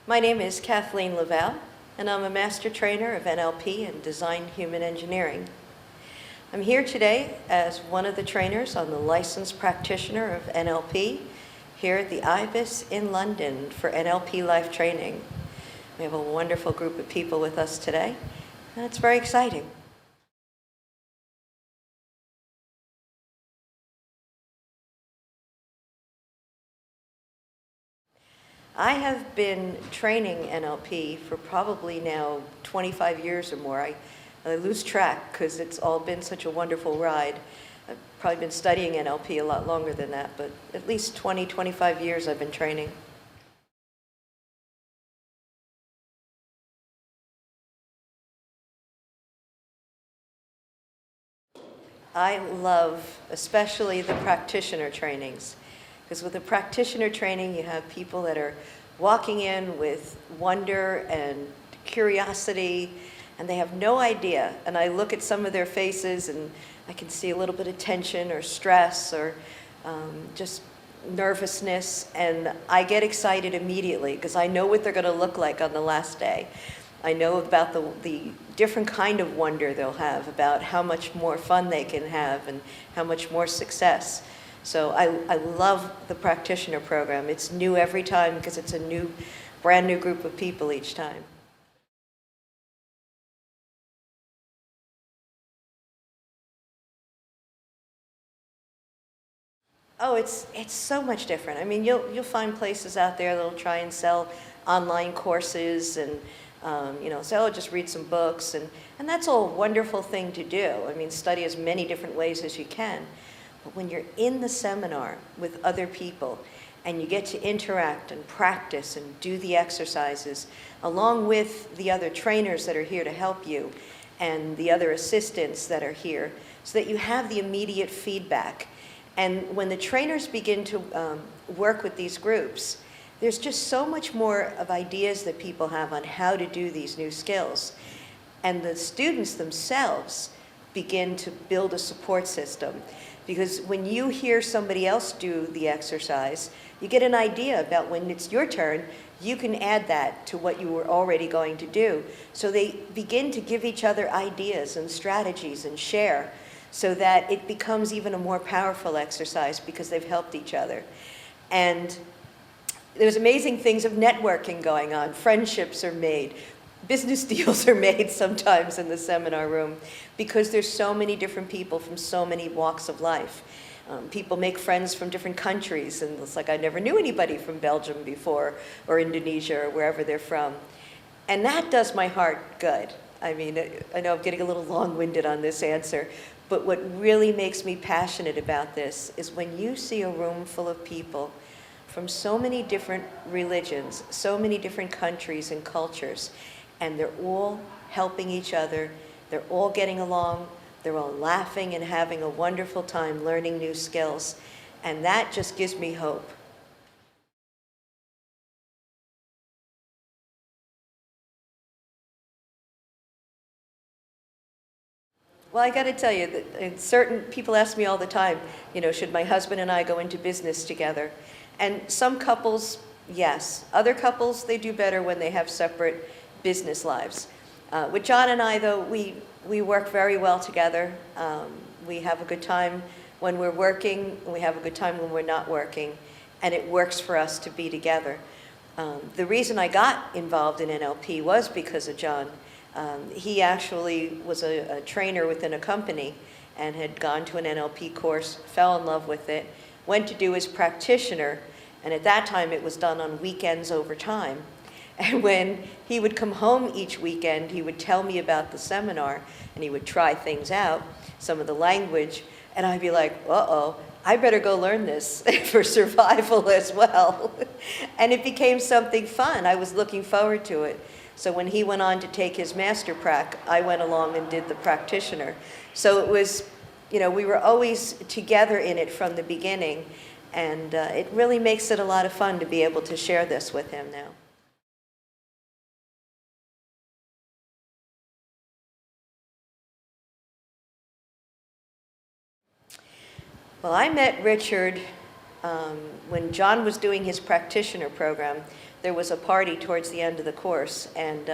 My name is Kathleen LaValle, and I'm a master trainer of NLP and Design Human Engineering. I'm here today as one of the trainers on the licensed practitioner of NLP here at the Ibis in London for NLPLife training. We have a wonderful group of people with us today, and it's very exciting. I have been training NLP for probably now 25 years or more. I lose track because it's all been such a wonderful ride. I've probably been studying NLP a lot longer than that, but at least 20, 25 years I've been training. I love especially the practitioner trainings. Because with the practitioner training, you have people that are walking in with wonder and curiosity, and they have no idea. And I look at some of their faces, and I can see a little bit of tension or stress or just nervousness, and I get excited immediately because I know what they're going to look like on the last day. I know about the different kind of wonder they'll have, about how much more fun they can have and how much more success. So I love the practitioner program. It's new every time because it's a brand new group of people each time. Oh, it's so much different. I mean, you'll find places out there that'll try and sell online courses and say, oh, just read some books, and that's all a wonderful thing to do. I mean, study as many different ways as you can. But when you're in the seminar with other people and you get to interact and practice and do the exercises along with the other trainers that are here to help you and the other assistants that are here, so that you have the immediate feedback. And when the trainers begin to work with these groups, there's just so much more of ideas that people have on how to do these new skills. And the students themselves begin to build a support system. Because when you hear somebody else do the exercise, you get an idea about when it's your turn, you can add that to what you were already going to do. So they begin to give each other ideas and strategies and share so that it becomes even a more powerful exercise because they've helped each other. And there's amazing things of networking going on. Friendships are made. Business deals are made sometimes in the seminar room because there's so many different people from so many walks of life. People make friends from different countries, and it's like I never knew anybody from Belgium before, or Indonesia, or wherever they're from. And that does my heart good. I mean, I know I'm getting a little long-winded on this answer, but what really makes me passionate about this is when you see a room full of people from so many different religions, so many different countries and cultures, and they're all helping each other, they're all getting along, they're all laughing and having a wonderful time learning new skills, and that just gives me hope. Well, I got to tell you that certain people ask me all the time, should my husband and I go into business together? And some couples, yes. Other couples, they do better when they have separate business lives. With John and I, though, we work very well together. We have a good time when we're working, and we have a good time when we're not working, and it works for us to be together. The reason I got involved in NLP was because of John. He actually was a trainer within a company and had gone to an NLP course, fell in love with it, went to do his practitioner, and at that time it was done on weekends over time. And when he would come home each weekend, he would tell me about the seminar, and he would try things out, some of the language, and I'd be like, uh-oh, I better go learn this for survival as well. And it became something fun. I was looking forward to it. So when he went on to take his master prac, I went along and did the practitioner. So it was, we were always together in it from the beginning, and it really makes it a lot of fun to be able to share this with him now. Well, I met Richard when John was doing his practitioner program. there was a party towards the end of the course, and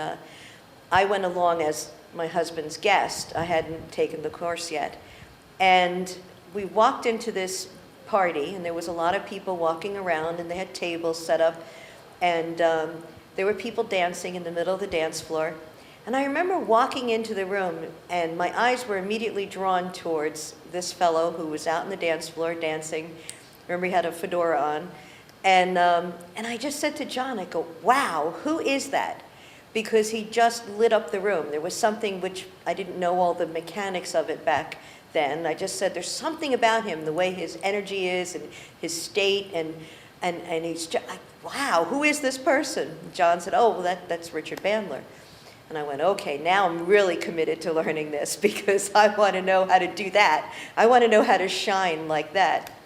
I went along as my husband's guest. I hadn't taken the course yet. And we walked into this party, and there was a lot of people walking around, and they had tables set up, and there were people dancing in the middle of the dance floor. And I remember walking into the room, and my eyes were immediately drawn towards this fellow who was out on the dance floor dancing. Remember, he had a fedora on. And I just said to John, I go, wow, who is that? Because he just lit up the room. There was something which I didn't know all the mechanics of it back then. I just said, there's something about him, the way his energy is and his state, and he's just, wow, who is this person? John said, oh, well, that's Richard Bandler. And I went, okay, now I'm really committed to learning this because I want to know how to do that. I want to know how to shine like that.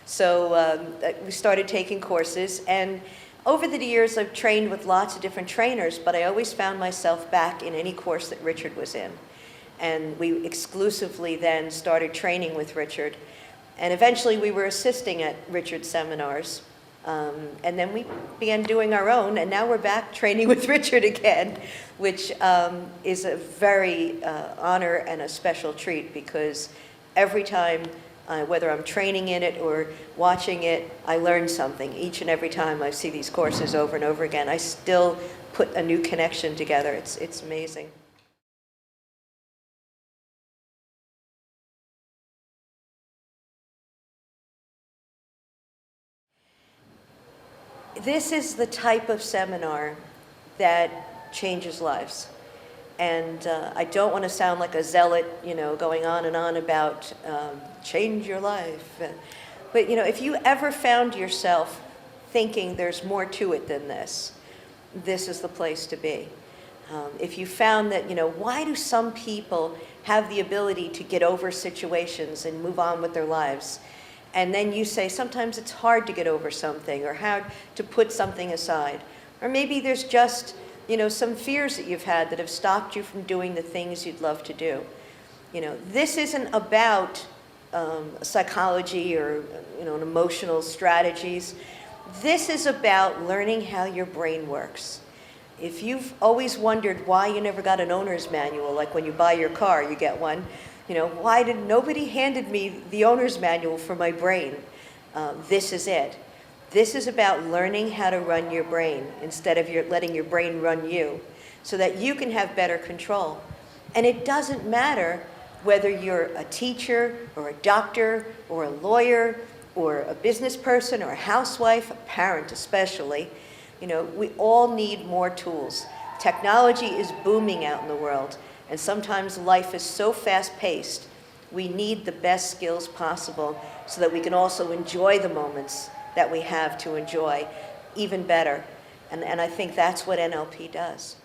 So we started taking courses, and over the years I've trained with lots of different trainers, but I always found myself back in any course that Richard was in. And we exclusively then started training with Richard. And eventually we were assisting at Richard's seminars. And then we began doing our own, and now we're back training with Richard again, which is a very honor and a special treat, because every time, whether I'm training in it or watching it, I learn something. Each and every time I see these courses over and over again, I still put a new connection together. It's amazing. This is the type of seminar that changes lives. And I don't want to sound like a zealot, going on and on about change your life. But, if you ever found yourself thinking there's more to it than this is the place to be. If you found that, why do some people have the ability to get over situations and move on with their lives? And then you say, sometimes it's hard to get over something, or hard to put something aside. Or maybe there's just, some fears that you've had that have stopped you from doing the things you'd love to do. This isn't about psychology or, an emotional strategies. This is about learning how your brain works. If you've always wondered why you never got an owner's manual, like when you buy your car, you get one, why did nobody handed me the owner's manual for my brain? This is it. This is about learning how to run your brain instead of letting your brain run you, so that you can have better control. And it doesn't matter whether you're a teacher or a doctor or a lawyer or a business person or a housewife, a parent especially. We all need more tools. Technology is booming out in the world. And sometimes life is so fast-paced, we need the best skills possible so that we can also enjoy the moments that we have to enjoy even better. And I think that's what NLP does.